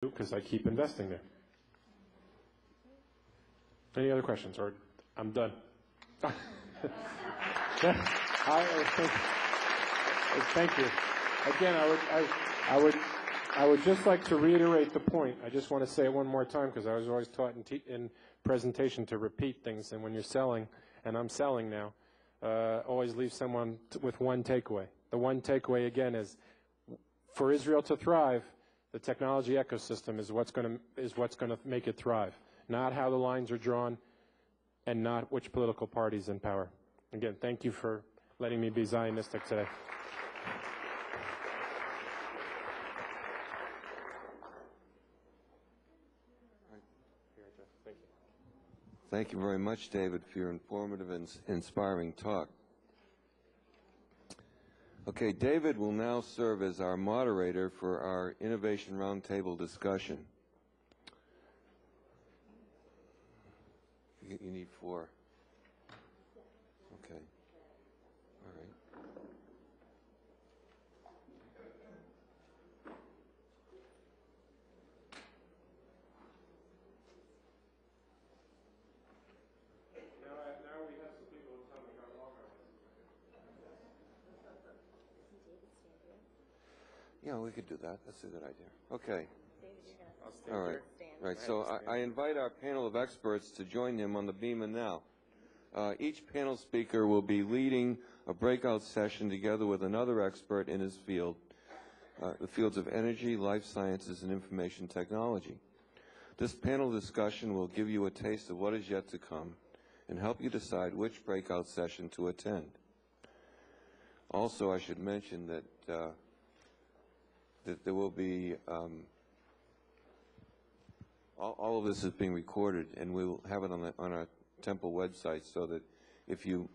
because I keep investing there. Any other questions, or I'm done? Thank you. Again, I would just like to reiterate the point. I just want to say it one more time because I was always taught in presentation to repeat things, and when you're selling, and I'm selling now, always leave someone with one takeaway. The one takeaway again is, for Israel to thrive, the technology ecosystem is what's going to make it thrive, not how the lines are drawn, and not which political party's in power. Again, thank you for letting me be Zionistic today. Thank you very much, David, for your informative and inspiring talk. Okay, David will now serve as our moderator for our Innovation Roundtable discussion. You need 4. Okay. All right. Now we have some people who tell me how long I was. Yeah, we could do that. That's a good idea. Okay. I'll stand All right. there. Right. So I invite our panel of experts to join him on the beam now. Each panel speaker will be leading a breakout session together with another expert in his field, the fields of energy, life sciences, and information technology. This panel discussion will give you a taste of what is yet to come and help you decide which breakout session to attend. Also, I should mention that that there will be all of this is being recorded, and we will have it on our Temple website, so that if you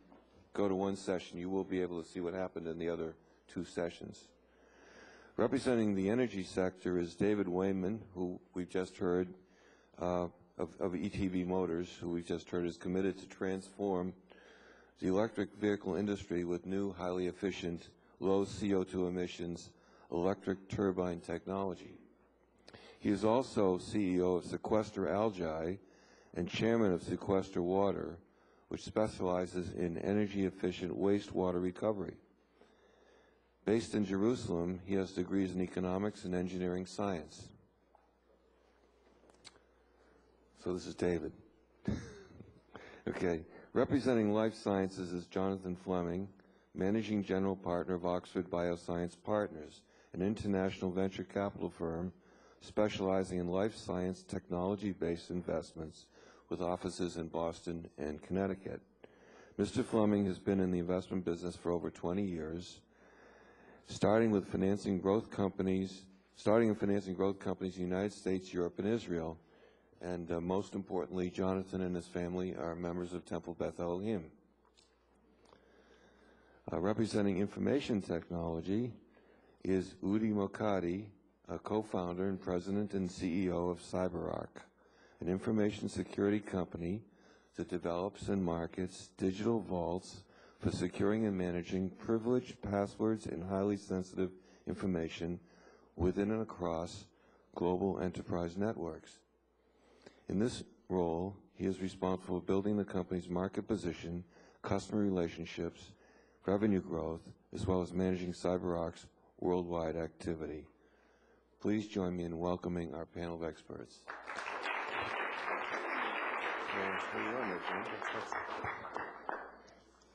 go to one session, you will be able to see what happened in the other 2 sessions. Representing the energy sector is David Wayman, who we've just heard, of ETV Motors, who we've just heard is committed to transform the electric vehicle industry with new, highly efficient, low CO2 emissions electric turbine technology. He is also CEO of Sequester Algae and chairman of Sequester Water, which specializes in energy-efficient wastewater recovery. Based in Jerusalem, he has degrees in economics and engineering science. So this is David. Okay. Representing life sciences is Jonathan Fleming, managing general partner of Oxford Bioscience Partners, an international venture capital firm specializing in life science technology-based investments with offices in Boston and Connecticut. Mr. Fleming has been in the investment business for over 20 years, starting in financing growth companies in the United States, Europe, and Israel. And most importantly, Jonathan and his family are members of Temple Beth Elohim. Representing information technology is Udi Mokadi, a co-founder and president and CEO of CyberArk, an information security company that develops and markets digital vaults for securing and managing privileged passwords and highly sensitive information within and across global enterprise networks. In this role, he is responsible for building the company's market position, customer relationships, revenue growth, as well as managing CyberArk's worldwide activity. Please join me in welcoming our panel of experts.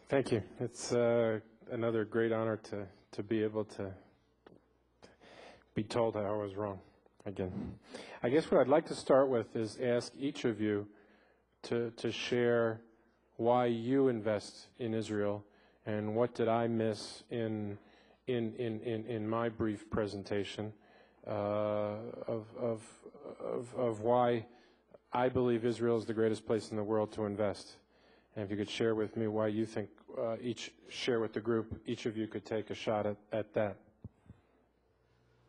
Thank you. It's another great honor to be able to be told that I was wrong again. I guess what I'd like to start with is ask each of you to share why you invest in Israel and what did I miss in my brief presentation of why I believe Israel is the greatest place in the world to invest. And if you could share with me why you think, share with the group, each of you could take a shot at that.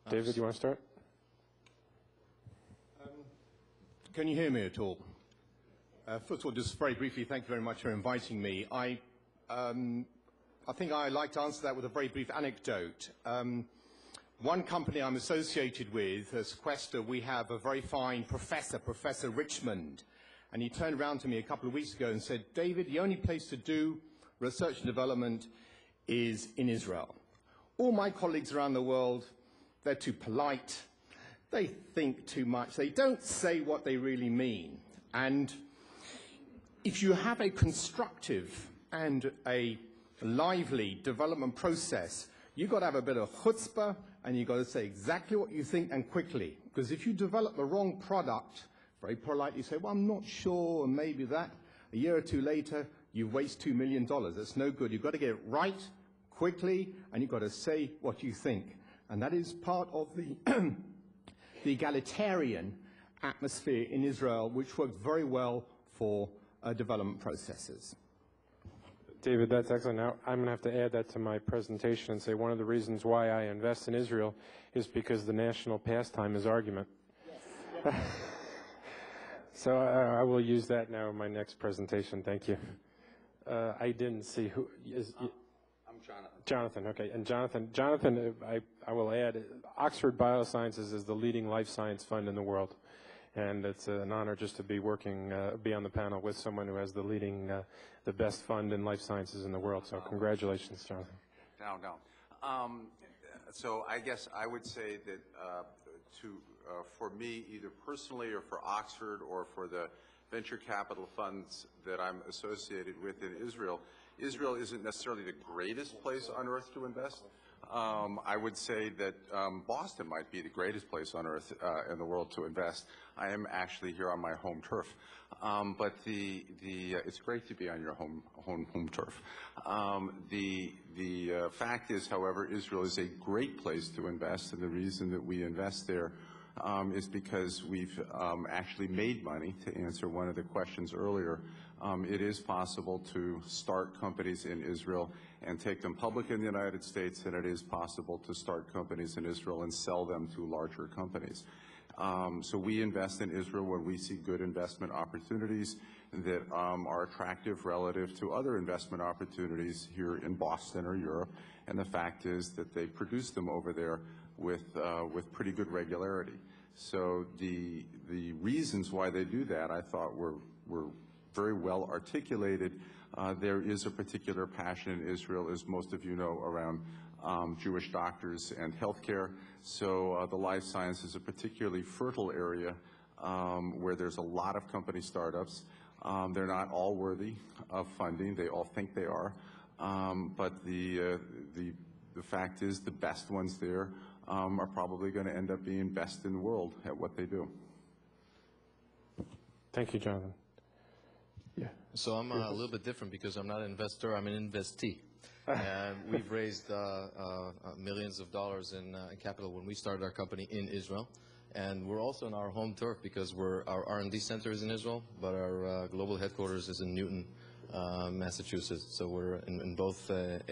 David, you want to start? Can you hear me at all? First of all, just very briefly, thank you very much for inviting me. I think I'd like to answer that with a very brief anecdote. One company I'm associated with, Sequester, we have a very fine professor, Professor Richmond, and he turned around to me a couple of weeks ago and said, David, the only place to do research and development is in Israel. All my colleagues around the world, they're too polite, they think too much, they don't say what they really mean. And if you have a constructive and a lively development process, you've got to have a bit of chutzpah, and you've got to say exactly what you think and quickly. Because if you develop the wrong product, very politely say, well, I'm not sure, and maybe that, a year or two later, you waste $2 million. That's no good. You've got to get it right, quickly, and you've got to say what you think. And that is part of the, the egalitarian atmosphere in Israel, which works very well for development processes. David, that's excellent. Now, I'm going to have to add that to my presentation and say one of the reasons why I invest in Israel is because the national pastime is argument. Yes. So I will use that now in my next presentation. Thank you. I didn't see who is. I'm Jonathan. Jonathan, okay. And Jonathan, I will add, Oxford Biosciences is the leading life science fund in the world. And it's an honor just to be working, be on the panel with someone who has the leading, the best fund in life sciences in the world. So congratulations, Jonathan. No. So I guess I would say that for me, either personally or for Oxford or for the venture capital funds that I'm associated with in Israel, Israel isn't necessarily the greatest place on earth to invest. I would say that Boston might be the greatest place on earth in the world to invest. I am actually here on my home turf, but it's great to be on your home turf. The fact is, however, Israel is a great place to invest, and the reason that we invest there is because we've actually made money. To answer one of the questions earlier, it is possible to start companies in Israel and take them public in the United States, and it is possible to start companies in Israel and sell them to larger companies. So we invest in Israel when we see good investment opportunities that are attractive relative to other investment opportunities here in Boston or Europe, and the fact is that they produce them over there with pretty good regularity. So the reasons why they do that, I thought, were very well articulated. There is a particular passion in Israel, as most of you know, around Jewish doctors and healthcare. So the life science is a particularly fertile area where there's a lot of company startups. They're not all worthy of funding. They all think they are. But the fact is the best ones there are probably going to end up being best in the world at what they do. Thank you, Jonathan. Yeah. So I'm a little bit different because I'm not an investor, I'm an investee. And we've raised millions of dollars in capital when we started our company in Israel. And we're also in our home turf because our R&D center is in Israel, but our global headquarters is in Newton, Massachusetts. So we're in both areas.